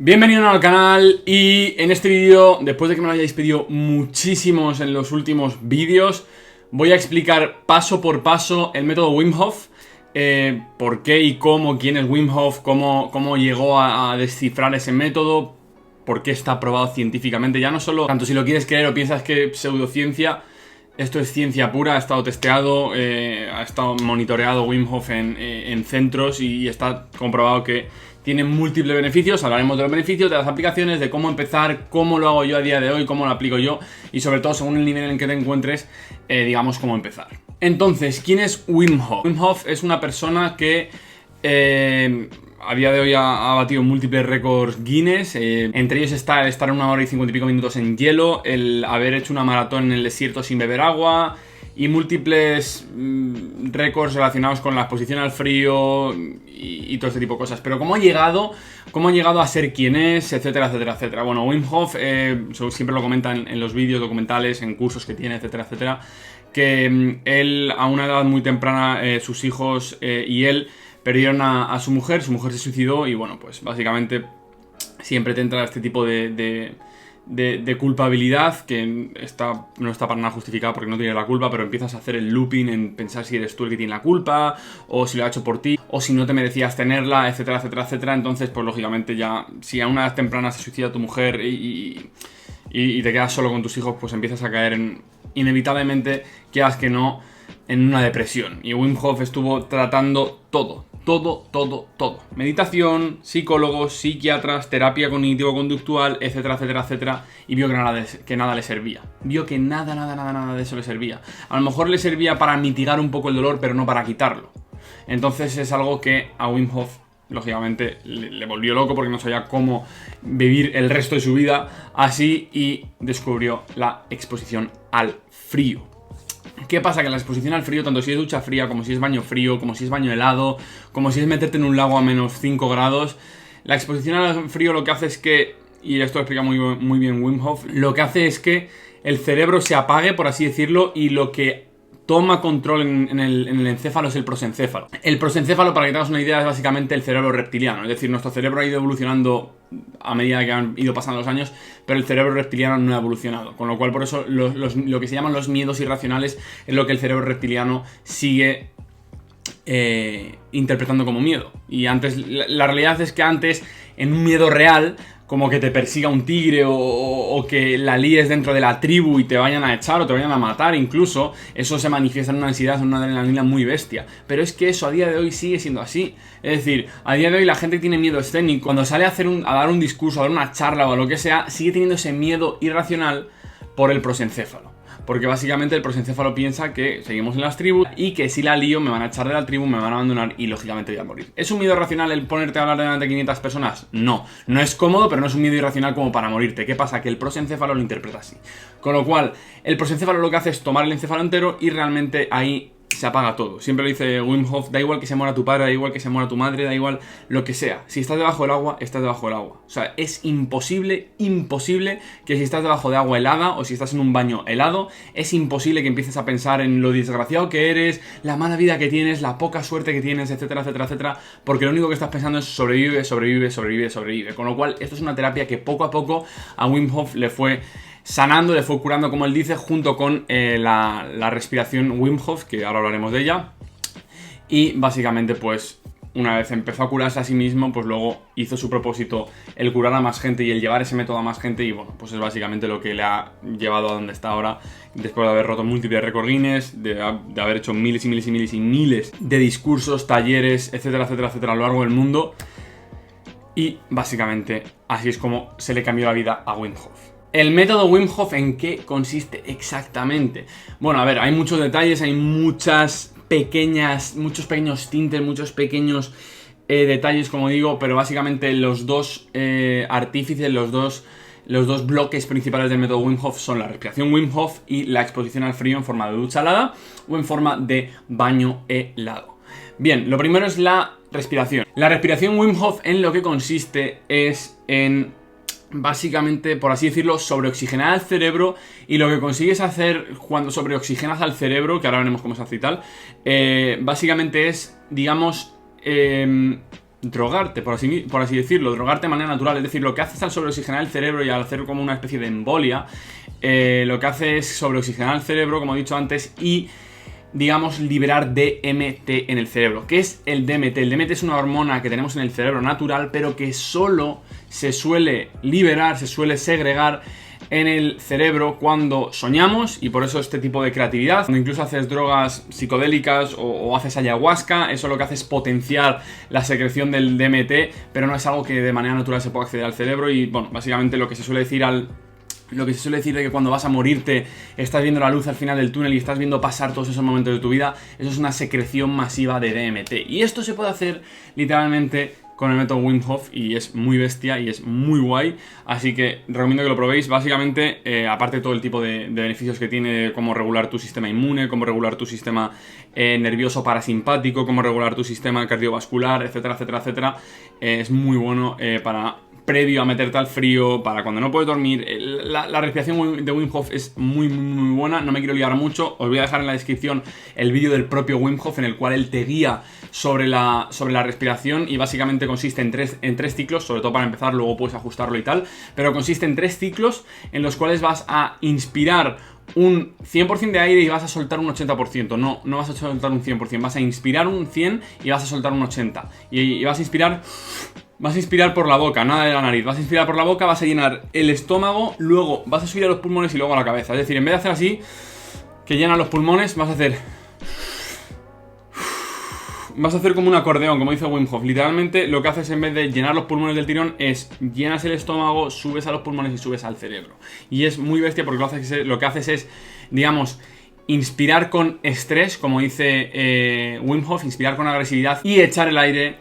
Bienvenido al canal y en este vídeo, después de que me lo hayáis pedido muchísimos en los últimos vídeos, voy a explicar paso por paso el método Wim Hof, por qué y cómo, quién es Wim Hof, cómo llegó a descifrar ese método, por qué está probado científicamente. Ya no solo, tanto si lo quieres creer o piensas que es pseudociencia, esto es ciencia pura, ha estado testeado, ha estado monitoreado Wim Hof en centros y está comprobado que tiene múltiples beneficios. Hablaremos de los beneficios, de las aplicaciones, de cómo empezar, cómo lo hago yo a día de hoy, cómo lo aplico yo y sobre todo según el nivel en el que te encuentres, digamos cómo empezar. Entonces, ¿quién es Wim Hof? Wim Hof es una persona que a día de hoy ha batido múltiples récords Guinness, entre ellos está el estar 1 hora y 50 y pico minutos en hielo, el haber hecho una maratón en el desierto sin beber agua y múltiples récords relacionados con la exposición al frío y todo este tipo de cosas. Pero ¿cómo ha llegado a ser quien es, etcétera, etcétera, etcétera? Bueno, Wim Hof, siempre lo comentan en los vídeos documentales, en cursos que tiene, etcétera, etcétera, que él a una edad muy temprana, sus hijos y él perdieron a su mujer se suicidó y bueno, pues básicamente siempre te entra este tipo de culpabilidad que no está para nada justificada porque no tiene la culpa, pero empiezas a hacer el looping en pensar si eres tú el que tiene la culpa, o si lo ha hecho por ti, o si no te merecías tenerla, etcétera, etcétera, etcétera. Entonces, pues lógicamente ya, si a una edad temprana se suicida tu mujer y te quedas solo con tus hijos, pues empiezas a caer inevitablemente, quieras que no, en una depresión. Y Wim Hof estuvo tratando todo. Meditación, psicólogos, psiquiatras, terapia cognitivo-conductual, etcétera, etcétera, etcétera. Y vio que nada le servía. Vio que nada de eso le servía. A lo mejor le servía para mitigar un poco el dolor, pero no para quitarlo. Entonces es algo que a Wim Hof, lógicamente, le volvió loco porque no sabía cómo vivir el resto de su vida así y descubrió la exposición al frío. ¿Qué pasa? Que la exposición al frío, tanto si es ducha fría, como si es baño frío, como si es baño helado, como si es meterte en un lago a menos 5 grados, la exposición al frío lo que hace es que, y esto lo explica muy bien Wim Hof, lo que hace es que el cerebro se apague, por así decirlo, y lo que toma control en el encéfalo es el prosencéfalo. El prosencéfalo, para que te hagas una idea, es básicamente el cerebro reptiliano. Es decir, nuestro cerebro ha ido evolucionando a medida que han ido pasando los años, pero el cerebro reptiliano no ha evolucionado. Con lo cual, por eso, lo que se llaman los miedos irracionales es lo que el cerebro reptiliano sigue interpretando como miedo. Y antes, la realidad es que antes, en un miedo real, como que te persiga un tigre o que la líes dentro de la tribu y te vayan a echar o te vayan a matar incluso, eso se manifiesta en una ansiedad, en una adrenalina muy bestia. Pero es que eso a día de hoy sigue siendo así. Es decir, a día de hoy la gente tiene miedo escénico. Cuando sale a dar un discurso, a dar una charla o lo que sea, sigue teniendo ese miedo irracional por el prosencéfalo. Porque básicamente el prosencéfalo piensa que seguimos en las tribus y que si la lío me van a echar de la tribu, me van a abandonar y lógicamente voy a morir. ¿Es un miedo irracional el ponerte a hablar delante de 500 personas? No. No es cómodo, pero no es un miedo irracional como para morirte. ¿Qué pasa? Que el prosencéfalo lo interpreta así. Con lo cual, el prosencéfalo lo que hace es tomar el encéfalo entero y realmente ahí se apaga todo. Siempre lo dice Wim Hof, da igual que se muera tu padre, da igual que se muera tu madre, da igual lo que sea. Si estás debajo del agua, estás debajo del agua. O sea, es imposible que si estás debajo de agua helada o si estás en un baño helado, es imposible que empieces a pensar en lo desgraciado que eres, la mala vida que tienes, la poca suerte que tienes, etcétera, etcétera, etcétera, porque lo único que estás pensando es sobrevive. Con lo cual, esto es una terapia que poco a poco a Wim Hof le fue sanando, le fue curando, como él dice, junto con la respiración Wim Hof, que ahora hablaremos de ella. Y básicamente, pues, una vez empezó a curarse a sí mismo, pues luego hizo su propósito el curar a más gente y el llevar ese método a más gente. Y bueno, pues es básicamente lo que le ha llevado a donde está ahora, después de haber roto múltiples récords Guinness, de haber hecho miles de discursos, talleres, etcétera, etcétera, etcétera, a lo largo del mundo. Y básicamente así es como se le cambió la vida a Wim Hof. El método Wim Hof, ¿en qué consiste exactamente? Bueno, a ver, hay muchos detalles, hay muchos pequeños tintes, muchos pequeños detalles, como digo, pero básicamente los dos artífices, los dos bloques principales del método Wim Hof son la respiración Wim Hof y la exposición al frío en forma de ducha helada o en forma de baño helado. Bien, lo primero es la respiración. La respiración Wim Hof en lo que consiste es en, básicamente, por así decirlo, sobreoxigenar al cerebro, y lo que consigues hacer cuando sobreoxigenas al cerebro, que ahora veremos cómo se hace y tal, básicamente es, digamos, drogarte, por así decirlo, drogarte de manera natural. Es decir, lo que haces al sobreoxigenar el cerebro y al hacer como una especie de embolia, lo que hace es sobreoxigenar el cerebro, como he dicho antes, y digamos liberar DMT en el cerebro. ¿Qué es el DMT? El DMT es una hormona que tenemos en el cerebro natural, pero que solo se suele liberar, se suele segregar en el cerebro cuando soñamos, y por eso este tipo de creatividad. Cuando incluso haces drogas psicodélicas o haces ayahuasca, eso lo que hace es potenciar la secreción del DMT, pero no es algo que de manera natural se pueda acceder al cerebro. Y bueno, básicamente lo que se suele decir de que cuando vas a morirte estás viendo la luz al final del túnel y estás viendo pasar todos esos momentos de tu vida, eso es una secreción masiva de DMT. Y esto se puede hacer literalmente con el método Wim Hof y es muy bestia y es muy guay, así que recomiendo que lo probéis. Básicamente, aparte de todo el tipo de beneficios que tiene, como regular tu sistema inmune, como regular tu sistema nervioso parasimpático, como regular tu sistema cardiovascular, etcétera, etcétera, etcétera, es muy bueno para previo a meterte al frío, para cuando no puedes dormir. La respiración de Wim Hof es muy buena. No me quiero liar mucho, os voy a dejar en la descripción el vídeo del propio Wim Hof en el cual él te guía sobre la respiración, y básicamente consiste en tres ciclos, sobre todo para empezar, luego puedes ajustarlo y tal, pero consiste en 3 ciclos en los cuales vas a inspirar un 100% de aire y vas a soltar un 80%. No vas a soltar un 100%, vas a inspirar un 100 y vas a soltar un 80. Y vas a inspirar por la boca, nada de la nariz. Vas a inspirar por la boca, vas a llenar el estómago, luego vas a subir a los pulmones y luego a la cabeza. Es decir, en vez de hacer así, que llena los pulmones, vas a hacer como un acordeón, como dice Wim Hof. Literalmente lo que haces en vez de llenar los pulmones del tirón es llenas el estómago, subes a los pulmones y subes al cerebro. Y es muy bestia porque lo que haces es, digamos, inspirar con estrés, como dice Wim Hof, inspirar con agresividad y echar el aire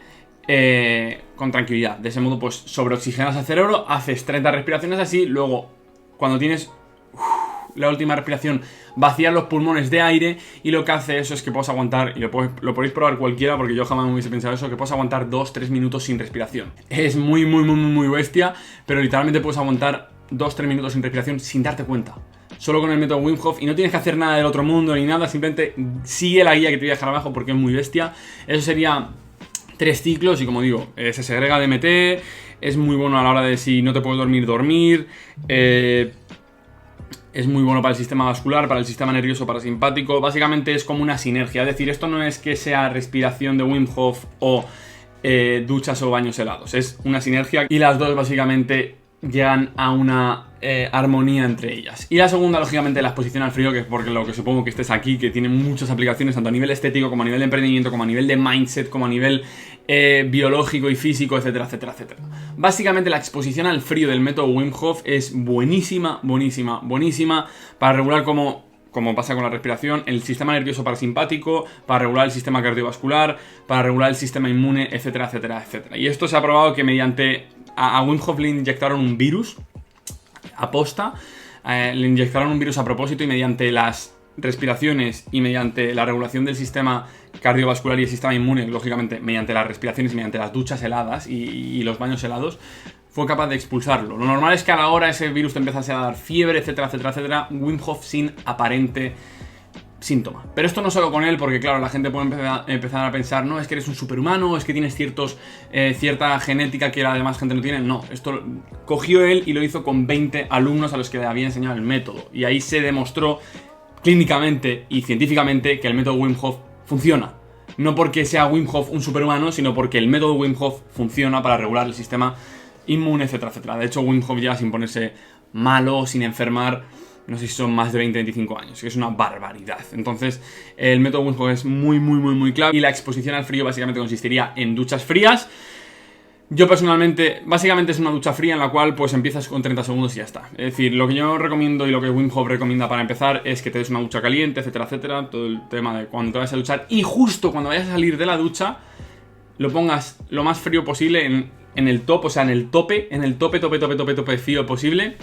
con tranquilidad. De ese modo pues sobreoxigenas el cerebro, haces 30 respiraciones así, luego cuando tienes la última respiración vacías los pulmones de aire, y lo que hace eso es que puedes aguantar, y lo podéis probar cualquiera porque yo jamás me hubiese pensado eso, que puedes aguantar 2-3 minutos sin respiración. Es muy bestia, pero literalmente puedes aguantar 2-3 minutos sin respiración sin darte cuenta, solo con el método Wim Hof, y no tienes que hacer nada del otro mundo ni nada, simplemente sigue la guía que te voy a dejar abajo porque es muy bestia. Eso sería 3 ciclos y, como digo, se segrega DMT, es muy bueno a la hora de si no te puedes dormir, es muy bueno para el sistema vascular, para el sistema nervioso parasimpático. Básicamente es como una sinergia, es decir, esto no es que sea respiración de Wim Hof o duchas o baños helados, es una sinergia y las dos básicamente llegan a una armonía entre ellas. Y la segunda, lógicamente, la exposición al frío, que es porque lo que supongo que estés aquí, que tiene muchas aplicaciones tanto a nivel estético como a nivel de emprendimiento, como a nivel de mindset, como a nivel biológico y físico, etcétera, etcétera, etcétera. Básicamente la exposición al frío del método Wim Hof es buenísima para regular, como pasa con la respiración, el sistema nervioso parasimpático, para regular el sistema cardiovascular, para regular el sistema inmune, etcétera, etcétera, etcétera. Y esto se ha probado que mediante a Wim Hof le inyectaron un virus aposta, le inyectaron un virus a propósito, y mediante las respiraciones y mediante la regulación del sistema cardiovascular y el sistema inmune, lógicamente mediante las respiraciones y mediante las duchas heladas y los baños helados, fue capaz de expulsarlo. Lo normal es que a la hora ese virus te empezase a dar fiebre, etcétera, etcétera, etcétera. Wim Hof sin aparente síntoma. Pero esto no solo con él, porque claro, la gente puede empezar a pensar, no, es que eres un superhumano, es que tienes cierta genética que la demás gente no tiene. No, esto cogió él y lo hizo con 20 alumnos a los que le había enseñado el método. Y ahí se demostró clínicamente y científicamente que el método Wim Hof funciona. No porque sea Wim Hof un superhumano, sino porque el método Wim Hof funciona para regular el sistema inmune, etcétera, etcétera. De hecho, Wim Hof ya sin ponerse malo, sin enfermar, no sé si son más de 20-25 años, que es una barbaridad. Entonces, el método Wim Hof es muy clave, y la exposición al frío básicamente consistiría en duchas frías. Yo personalmente, básicamente es una ducha fría en la cual pues empiezas con 30 segundos y ya está. Es decir, lo que yo recomiendo y lo que Wim Hof recomienda para empezar es que te des una ducha caliente, etcétera, etcétera. Todo el tema de cuando te vayas a duchar, y justo cuando vayas a salir de la ducha, lo pongas lo más frío posible en el top, o sea, en el tope frío posible,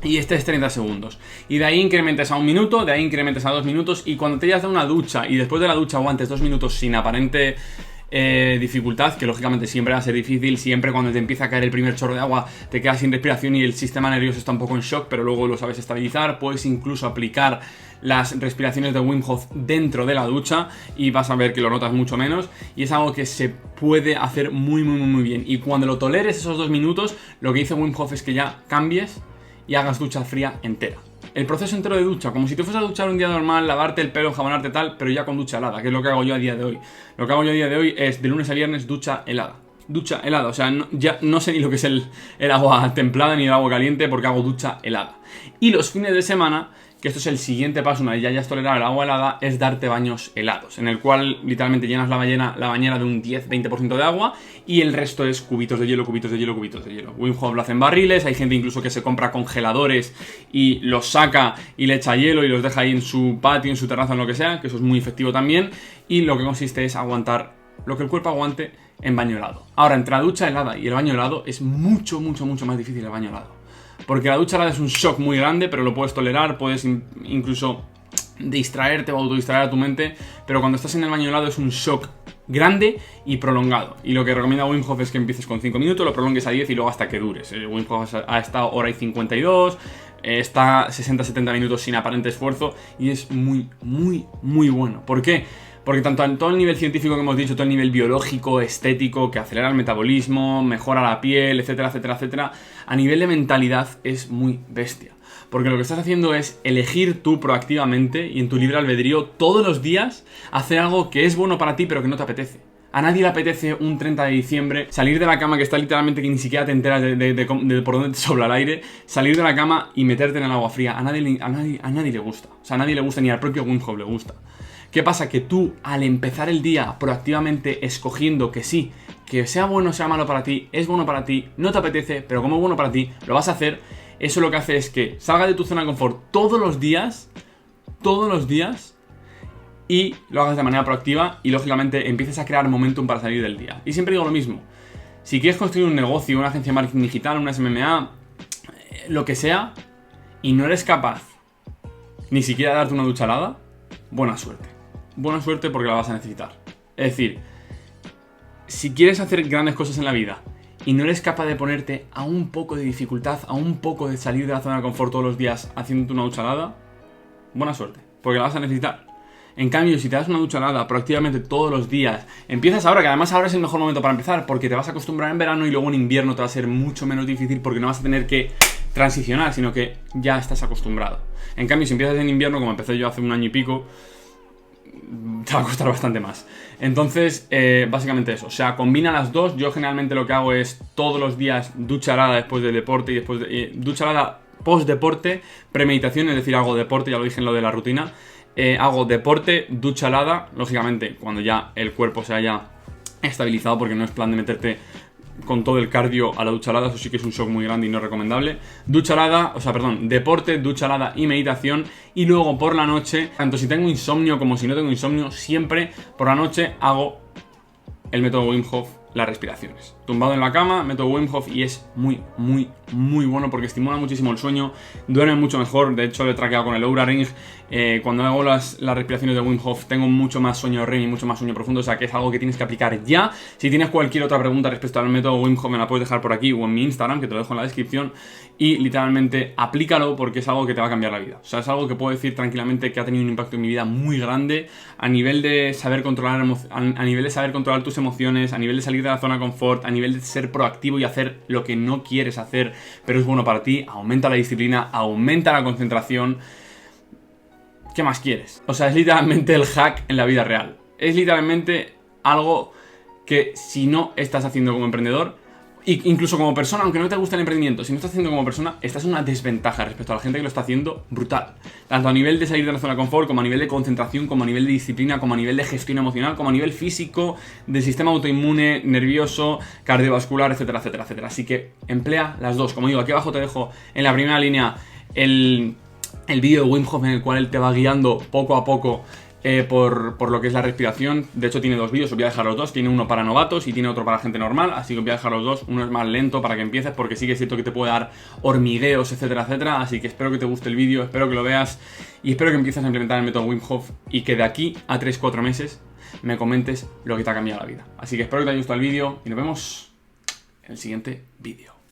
y estés 30 segundos. Y de ahí incrementes a 1 minuto, de ahí incrementes a 2 minutos, y cuando te hayas dado una ducha y después de la ducha aguantes 2 minutos sin aparente dificultad, que lógicamente siempre va a ser difícil, siempre cuando te empieza a caer el primer chorro de agua te quedas sin respiración y el sistema nervioso está un poco en shock, pero luego lo sabes estabilizar. Puedes incluso aplicar las respiraciones de Wim Hof dentro de la ducha y vas a ver que lo notas mucho menos, y es algo que se puede hacer muy bien. Y cuando lo toleres esos 2 minutos, lo que dice Wim Hof es que ya cambies y hagas ducha fría entera. El proceso entero de ducha, como si te fueras a duchar un día normal, lavarte el pelo, enjabonarte tal, pero ya con ducha helada, que es lo que hago yo a día de hoy. Lo que hago yo a día de hoy es de lunes a viernes ducha helada. Ducha helada, o sea, ya no sé ni lo que es el agua templada ni el agua caliente porque hago ducha helada. Y los fines de semana, que esto es el siguiente paso, una vez ya hayas tolerado el agua helada, es darte baños helados, en el cual literalmente llenas la bañera de un 10-20% de agua y el resto es cubitos de hielo, cubitos de hielo, cubitos de hielo. Wim Hof lo hace en barriles, hay gente incluso que se compra congeladores y los saca y le echa hielo y los deja ahí en su patio, en su terraza, en lo que sea, que eso es muy efectivo también, y lo que consiste es aguantar lo que el cuerpo aguante en baño helado. Ahora, entre la ducha helada y el baño helado es mucho más difícil el baño helado. Porque la ducha helada es un shock muy grande, pero lo puedes tolerar, puedes incluso distraerte o autodistraer a tu mente, pero cuando estás en el baño helado es un shock grande y prolongado. Y lo que recomienda Wim Hof es que empieces con 5 minutos, lo prolongues a 10 y luego hasta que dures. Wim Hof ha estado hora y 52, está 60-70 minutos sin aparente esfuerzo y es muy bueno. ¿Por qué? Porque tanto en todo el nivel científico que hemos dicho, todo el nivel biológico, estético, que acelera el metabolismo, mejora la piel, etcétera, a nivel de mentalidad es muy bestia. Porque lo que estás haciendo es elegir tú proactivamente y en tu libre albedrío todos los días hacer algo que es bueno para ti pero que no te apetece. A nadie le apetece un 30 de diciembre salir de la cama, que está literalmente que ni siquiera te enteras de por dónde te sopla el aire, salir de la cama y meterte en el agua fría. A nadie le gusta. O sea, a nadie le gusta, ni al propio Wim Hof le gusta. ¿Qué pasa? Que tú, al empezar el día proactivamente escogiendo que sí, que sea bueno o sea malo para ti, es bueno para ti, no te apetece, pero como es bueno para ti, lo vas a hacer. Eso lo que hace es que salgas de tu zona de confort todos los días, y lo hagas de manera proactiva y lógicamente empieces a crear momentum para salir del día. Y siempre digo lo mismo, si quieres construir un negocio, una agencia de marketing digital, una SMMA, lo que sea, y no eres capaz ni siquiera de darte una ducha helada, buena suerte. Buena suerte porque la vas a necesitar. Es decir, si quieres hacer grandes cosas en la vida y no eres capaz de ponerte a un poco de dificultad, a un poco de salir de la zona de confort todos los días haciéndote una ducha helada, buena suerte, porque la vas a necesitar. En cambio, si te das una ducha helada proactivamente todos los días, empiezas ahora, que además ahora es el mejor momento para empezar, porque te vas a acostumbrar en verano y luego en invierno te va a ser mucho menos difícil porque no vas a tener que transicionar, sino que ya estás acostumbrado. En cambio, si empiezas en invierno, como empecé yo hace un año y pico, te va a costar bastante más. Entonces, básicamente eso. O sea, combina las dos. Yo generalmente lo que hago es todos los días ducha helada después del deporte y después de, ducha helada post deporte, premeditación, es decir, hago deporte, ya lo dije en lo de la rutina. Hago deporte, ducha helada, lógicamente cuando ya el cuerpo se haya estabilizado, porque no es plan de meterte con todo el cardio a la ducha helada, eso sí que es un shock muy grande y no es recomendable. Ducha helada, deporte, ducha helada y meditación. Y luego por la noche, tanto si tengo insomnio como si no tengo insomnio, siempre por la noche hago el método Wim Hof, las respiraciones. Tumbado en la cama, método Wim Hof, y es muy bueno porque estimula muchísimo el sueño, duerme mucho mejor. De hecho, lo he traqueado con el Oura Ring. Cuando hago las respiraciones de Wim Hof tengo mucho más sueño REM y mucho más sueño profundo, o sea que es algo que tienes que aplicar ya. Si tienes cualquier otra pregunta respecto al método Wim Hof, me la puedes dejar por aquí o en mi Instagram, que te lo dejo en la descripción, y literalmente aplícalo porque es algo que te va a cambiar la vida. O sea, es algo que puedo decir tranquilamente que ha tenido un impacto en mi vida muy grande a nivel de saber controlar tus emociones, a nivel de salir de la zona de confort, a nivel de ser proactivo y hacer lo que no quieres hacer, pero es bueno para ti. Aumenta la disciplina, aumenta la concentración. ¿Qué más quieres? O sea, es literalmente el hack en la vida real. Es literalmente algo que si no estás haciendo como emprendedor, incluso como persona, aunque no te guste el emprendimiento, si no estás haciendo como persona, estás en una desventaja respecto a la gente que lo está haciendo brutal. Tanto a nivel de salir de la zona de confort, como a nivel de concentración, como a nivel de disciplina, como a nivel de gestión emocional, como a nivel físico, del sistema autoinmune, nervioso, cardiovascular, etcétera. Así que emplea las dos. Como digo, aquí abajo te dejo en la primera línea el vídeo de Wim Hof en el cual él te va guiando poco a poco por lo que es la respiración. De hecho tiene dos vídeos, os voy a dejar los dos. Tiene uno para novatos y tiene otro para gente normal, así que os voy a dejar los dos. Uno es más lento para que empieces, porque sí que es cierto que te puede dar hormigueos, etcétera. Así que espero que te guste el vídeo, espero que lo veas y espero que empieces a implementar el método Wim Hof y que de aquí a 3-4 meses me comentes lo que te ha cambiado la vida. Así que espero que te haya gustado el vídeo y nos vemos en el siguiente vídeo.